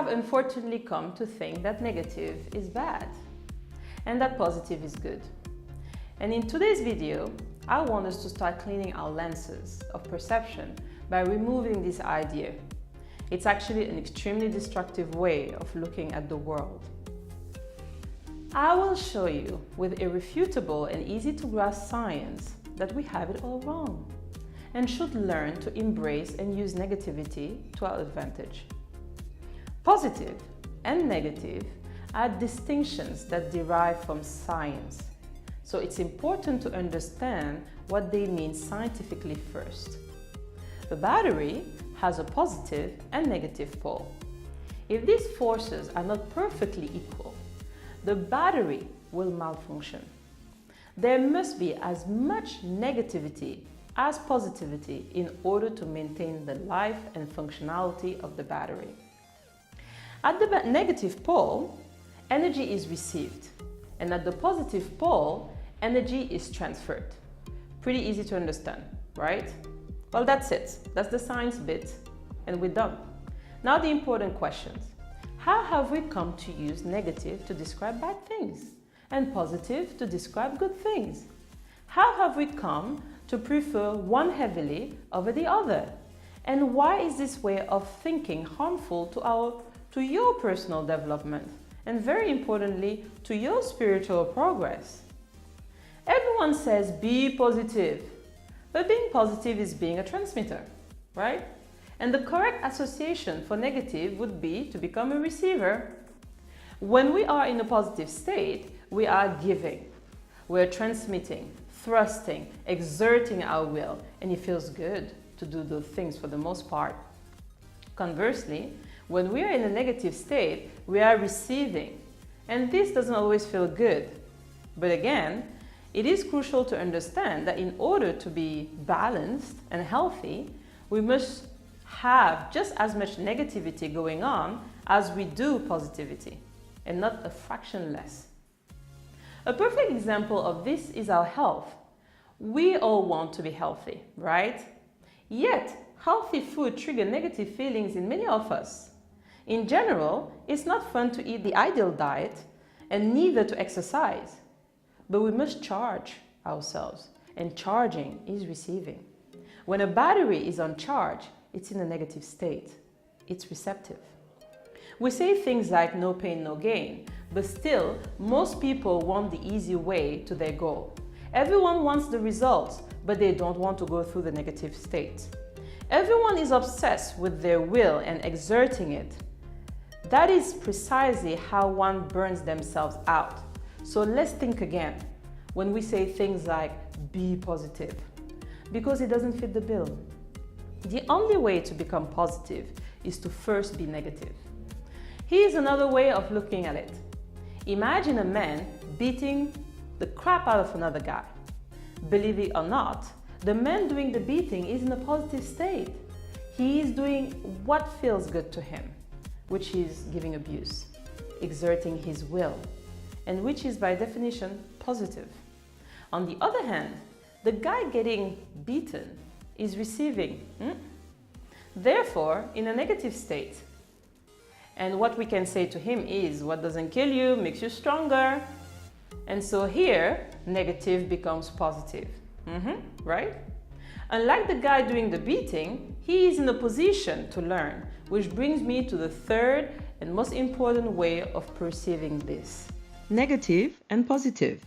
have unfortunately come to think that negative is bad and that positive is good. And in today's video, I want us to start cleaning our lenses of perception by removing this idea. It's actually an extremely destructive way of looking at the world. I will show you with irrefutable and easy to grasp science that we have it all wrong and should learn to embrace and use negativity to our advantage. Positive and negative are distinctions that derive from science, so it's important to understand what they mean scientifically first. The battery has a positive and negative pole. If these forces are not perfectly equal, the battery will malfunction. There must be as much negativity as positivity in order to maintain the life and functionality of the battery. At the negative pole, energy is received, and at the positive pole, energy is transferred. Pretty easy to understand, right? Well, that's it. That's the science bit, and we're done. Now the important questions. How have we come to use negative to describe bad things and positive to describe good things? How have we come to prefer one heavily over the other? And why is this way of thinking harmful to your personal development and, very importantly, to your spiritual progress? Everyone says be positive, but being positive is being a transmitter, right? And the correct association for negative would be to become a receiver. When we are in a positive state, we are giving, we're transmitting, thrusting, exerting our will, and it feels good to do those things for the most part. Conversely, when we are in a negative state, we are receiving, and this doesn't always feel good. But again, it is crucial to understand that in order to be balanced and healthy, we must have just as much negativity going on as we do positivity, and not a fraction less. A perfect example of this is our health. We all want to be healthy, right? Yet, healthy food triggers negative feelings in many of us. In general, it's not fun to eat the ideal diet and neither to exercise. But we must charge ourselves, and charging is receiving. When a battery is on charge, it's in a negative state. It's receptive. We say things like no pain, no gain, but still, most people want the easy way to their goal. Everyone wants the results, but they don't want to go through the negative state. Everyone is obsessed with their will and exerting it. That is precisely how one burns themselves out. So let's think again when we say things like be positive, because it doesn't fit the bill. The only way to become positive is to first be negative. Here's another way of looking at it. Imagine a man beating the crap out of another guy. Believe it or not, the man doing the beating is in a positive state. He is doing what feels good to him, which is giving abuse, exerting his will, and which is by definition positive. On the other hand, the guy getting beaten is receiving, therefore in a negative state. And what we can say to him is, what doesn't kill you makes you stronger. And so here, negative becomes positive, right? Unlike the guy doing the beating, he is in a position to learn, which brings me to the third and most important way of perceiving this. Negative and positive.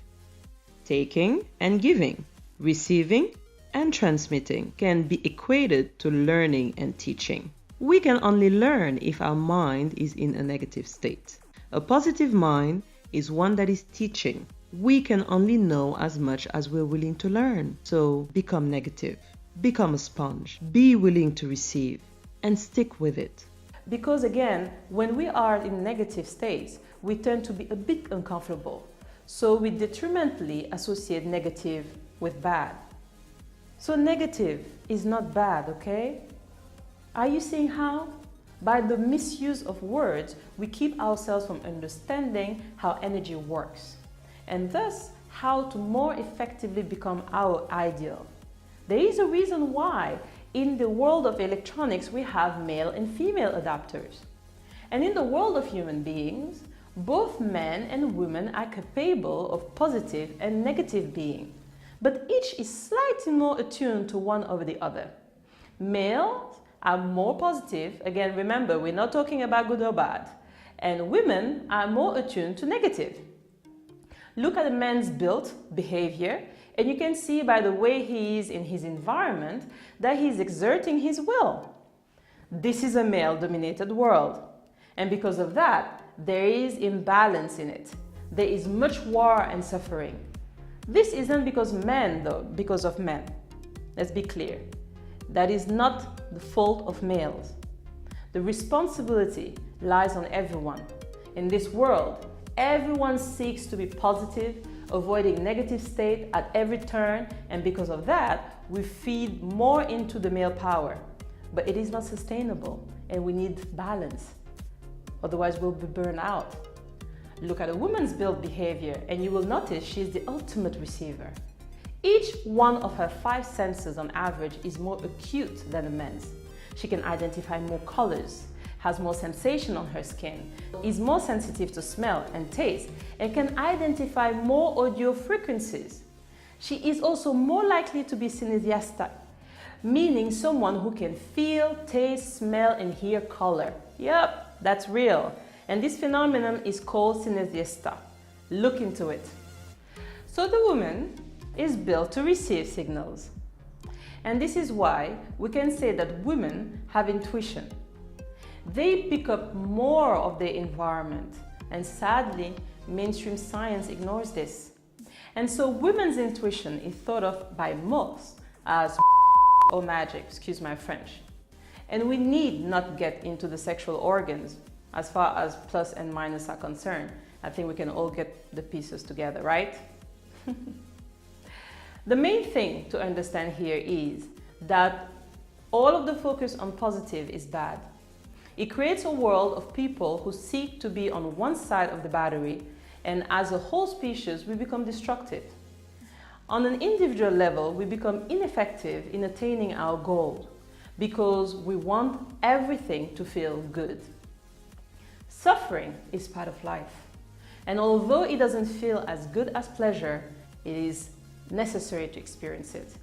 Taking and giving, receiving and transmitting can be equated to learning and teaching. We can only learn if our mind is in a negative state. A positive mind is one that is teaching. We can only know as much as we're willing to learn. So become negative, become a sponge, be willing to receive, and stick with it. Because again, when we are in negative states, we tend to be a bit uncomfortable. So we detrimentally associate negative with bad. So negative is not bad, okay? Are you seeing how? By the misuse of words, we keep ourselves from understanding how energy works, and thus how to more effectively become our ideal. There is a reason why in the world of electronics we have male and female adapters. And in the world of human beings, both men and women are capable of positive and negative being, but each is slightly more attuned to one over the other. Males are more positive, again remember we're not talking about good or bad, and women are more attuned to negative. Look at a man's built behavior and you can see by the way he is in his environment that he's exerting his will. This is a male-dominated world, and because of that, there is imbalance in it. There is much war and suffering. This isn't because of men. Let's be clear. That is not the fault of males. The responsibility lies on everyone. In this world, everyone seeks to be positive, avoiding negative state at every turn, and because of that, we feed more into the male power. But it is not sustainable, and we need balance. Otherwise, we'll be burned out. Look at a woman's built behavior, and you will notice she's the ultimate receiver. Each one of her 5 senses on average is more acute than a man's. She can identify more colors, has more sensation on her skin, is more sensitive to smell and taste, and can identify more audio frequencies. She is also more likely to be synesthetic, meaning someone who can feel, taste, smell, and hear color. Yep, that's real. And this phenomenon is called synesthesia. Look into it. So the woman is built to receive signals. And this is why we can say that women have intuition. They pick up more of their environment, and sadly, mainstream science ignores this. And so women's intuition is thought of by most as or magic, excuse my French. And we need not get into the sexual organs as far as plus and minus are concerned. I think we can all get the pieces together, right? The main thing to understand here is that all of the focus on positive is bad. It creates a world of people who seek to be on one side of the battery, and as a whole species, we become destructive. On an individual level, we become ineffective in attaining our goal because we want everything to feel good. Suffering is part of life, and although it doesn't feel as good as pleasure, it is necessary to experience it.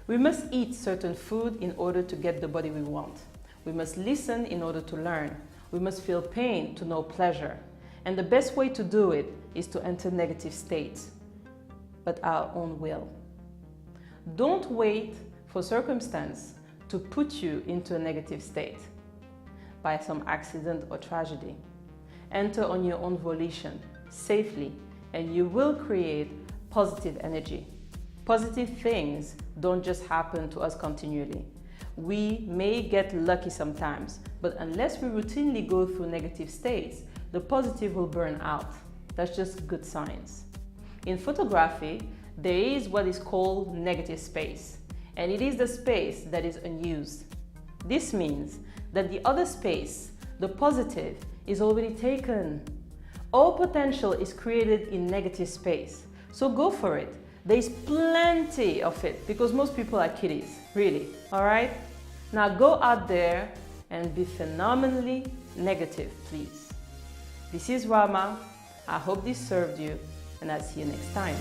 We must eat certain food in order to get the body we want. We must listen in order to learn. We must feel pain to know pleasure. And the best way to do it is to enter negative states, but our own will. Don't wait for circumstance to put you into a negative state by some accident or tragedy. Enter on your own volition, safely, and you will create positive energy. Positive things don't just happen to us continually. We may get lucky sometimes, but unless we routinely go through negative states, the positive will burn out. That's just good science. In photography, there is what is called negative space, and it is the space that is unused. This means that the other space, the positive, is already taken. All potential is created in negative space, so go for it. There is plenty of it because most people are kiddies, really, all right? Now go out there and be phenomenally negative, please. This is Rama. I hope this served you, and I'll see you next time.